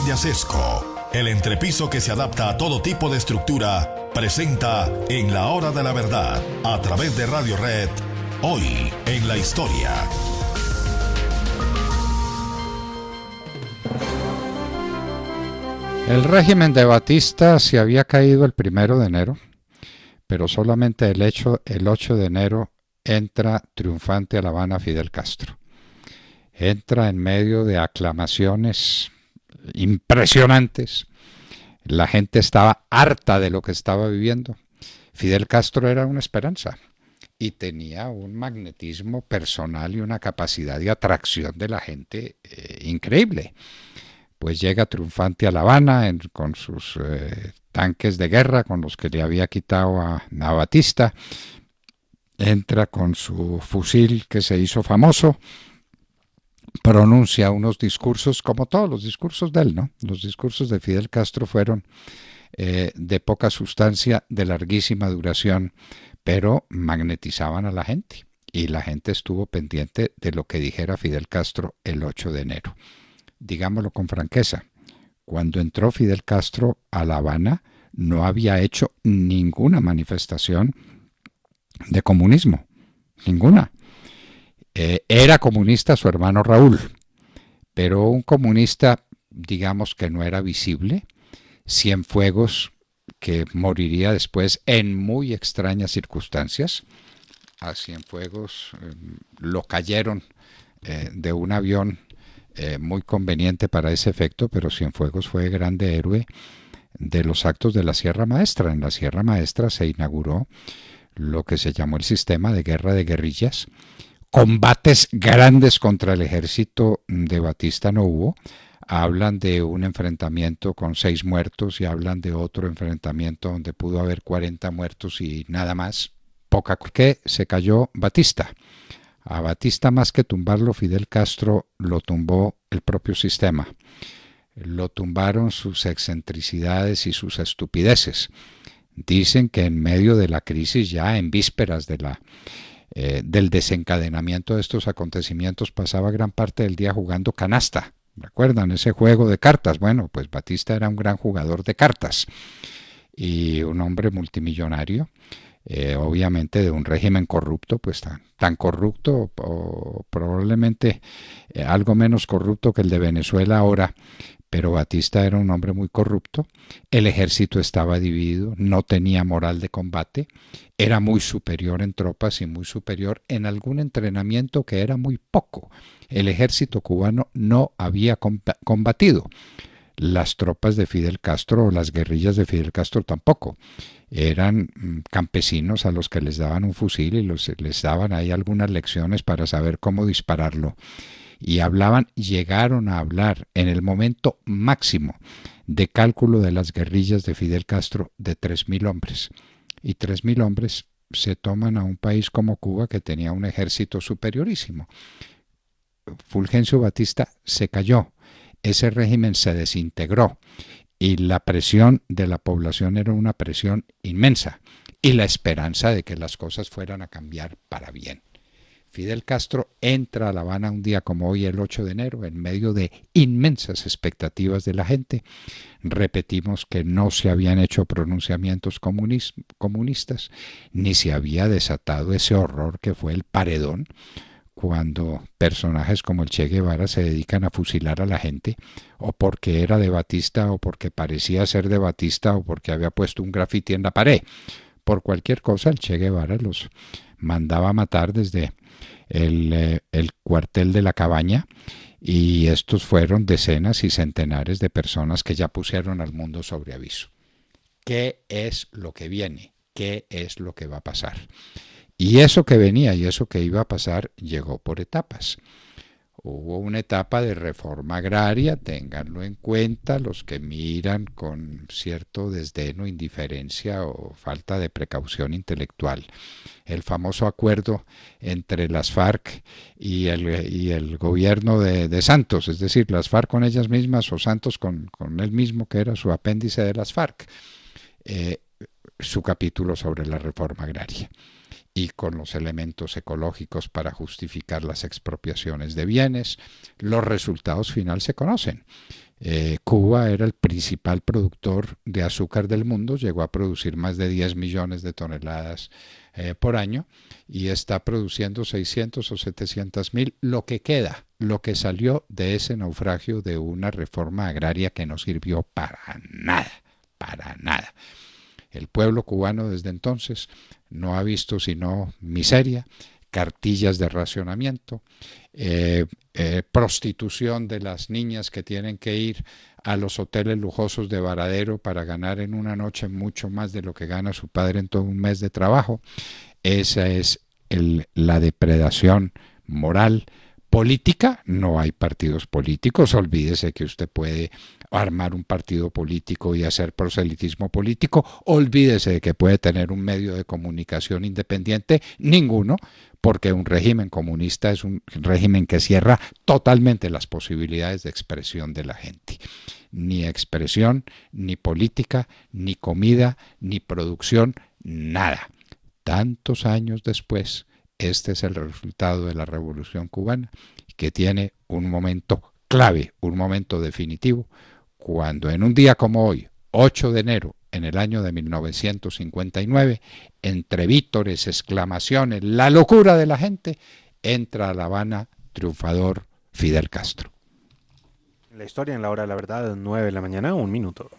de Acesco, el entrepiso que se adapta a todo tipo de estructura, presenta En la Hora de la Verdad, a través de Radio Red, hoy en la historia. El régimen de Batista se había caído el 1 de enero, pero solamente el 8 de enero entra triunfante a La Habana Fidel Castro. Entra en medio de aclamaciones impresionantes. La gente estaba harta de lo que estaba viviendo. Fidel Castro era una esperanza y tenía un magnetismo personal y una capacidad de atracción de la gente increíble. Pues llega triunfante a La Habana con sus tanques de guerra con los que le había quitado a Batista. Entra con su fusil que se hizo famoso, pronuncia unos discursos como todos los discursos de él, ¿no? Los discursos de Fidel Castro fueron de poca sustancia, de larguísima duración, pero magnetizaban a la gente y la gente estuvo pendiente de lo que dijera Fidel Castro el 8 de enero. Digámoslo con franqueza, cuando entró Fidel Castro a La Habana no había hecho ninguna manifestación de comunismo, ninguna. Era comunista su hermano Raúl, pero un comunista, digamos que no era visible. Cienfuegos, que moriría después en muy extrañas circunstancias. A Cienfuegos lo cayeron de un avión muy conveniente para ese efecto, pero Cienfuegos fue grande héroe de los actos de la Sierra Maestra. En la Sierra Maestra se inauguró lo que se llamó el sistema de guerra de guerrillas. Combates grandes contra el ejército de Batista no hubo. Hablan de un enfrentamiento con 6 muertos y hablan de otro enfrentamiento donde pudo haber 40 muertos y nada más. Poca que se cayó Batista. A Batista, más que tumbarlo Fidel Castro, lo tumbó el propio sistema. Lo tumbaron sus excentricidades y sus estupideces. Dicen que en medio de la crisis, ya en vísperas del desencadenamiento de estos acontecimientos, pasaba gran parte del día jugando canasta. ¿Recuerdan ese juego de cartas? Bueno, pues Batista era un gran jugador de cartas y un hombre multimillonario. Obviamente de un régimen corrupto, pues tan corrupto o probablemente algo menos corrupto que el de Venezuela ahora, pero Batista era un hombre muy corrupto. El ejército estaba dividido, no tenía moral de combate, era muy superior en tropas y muy superior en algún entrenamiento que era muy poco. El ejército cubano no había combatido. Las tropas de Fidel Castro o las guerrillas de Fidel Castro tampoco. Eran campesinos a los que les daban un fusil y les daban ahí algunas lecciones para saber cómo dispararlo. Y llegaron a hablar en el momento máximo de cálculo de las guerrillas de Fidel Castro de 3.000 hombres. Y 3.000 hombres se toman a un país como Cuba que tenía un ejército superiorísimo. Fulgencio Batista se cayó. Ese régimen se desintegró y la presión de la población era una presión inmensa y la esperanza de que las cosas fueran a cambiar para bien. Fidel Castro entra a La Habana un día como hoy, el 8 de enero, en medio de inmensas expectativas de la gente. Repetimos que no se habían hecho pronunciamientos comunistas, ni se había desatado ese horror que fue el paredón, cuando personajes como el Che Guevara se dedican a fusilar a la gente, o porque era de Batista, o porque parecía ser de Batista, o porque había puesto un grafiti en la pared. Por cualquier cosa, el Che Guevara los mandaba a matar desde el cuartel de la Cabaña, y estos fueron decenas y centenares de personas que ya pusieron al mundo sobre aviso. ¿Qué es lo que viene? ¿Qué es lo que va a pasar? Y eso que venía y eso que iba a pasar llegó por etapas. Hubo una etapa de reforma agraria, ténganlo en cuenta los que miran con cierto desdén o indiferencia o falta de precaución intelectual. El famoso acuerdo entre las FARC y el gobierno de Santos, es decir, las FARC con ellas mismas o Santos con él mismo, que era su apéndice de las FARC. Su capítulo sobre la reforma agraria. y con los elementos ecológicos para justificar las expropiaciones de bienes. Los resultados finales se conocen. Cuba era el principal productor de azúcar del mundo, llegó a producir más de 10 millones de toneladas por año y está produciendo 600 o 700 mil, lo que queda, lo que salió de ese naufragio de una reforma agraria que no sirvió para nada, para nada. El pueblo cubano desde entonces no ha visto sino miseria, cartillas de racionamiento, prostitución de las niñas que tienen que ir a los hoteles lujosos de Varadero para ganar en una noche mucho más de lo que gana su padre en todo un mes de trabajo. Esa es la depredación moral. Política, no hay partidos políticos, olvídese que usted puede armar un partido político y hacer proselitismo político, olvídese de que puede tener un medio de comunicación independiente, ninguno, porque un régimen comunista es un régimen que cierra totalmente las posibilidades de expresión de la gente. Ni expresión, ni política, ni comida, ni producción, nada. Tantos años después, este es el resultado de la Revolución Cubana, que tiene un momento clave, un momento definitivo, cuando en un día como hoy, 8 de enero, en el año de 1959, entre vítores, exclamaciones, la locura de la gente, entra a La Habana triunfador Fidel Castro. La historia en la hora de la verdad, 9 de la mañana, 1 minuto.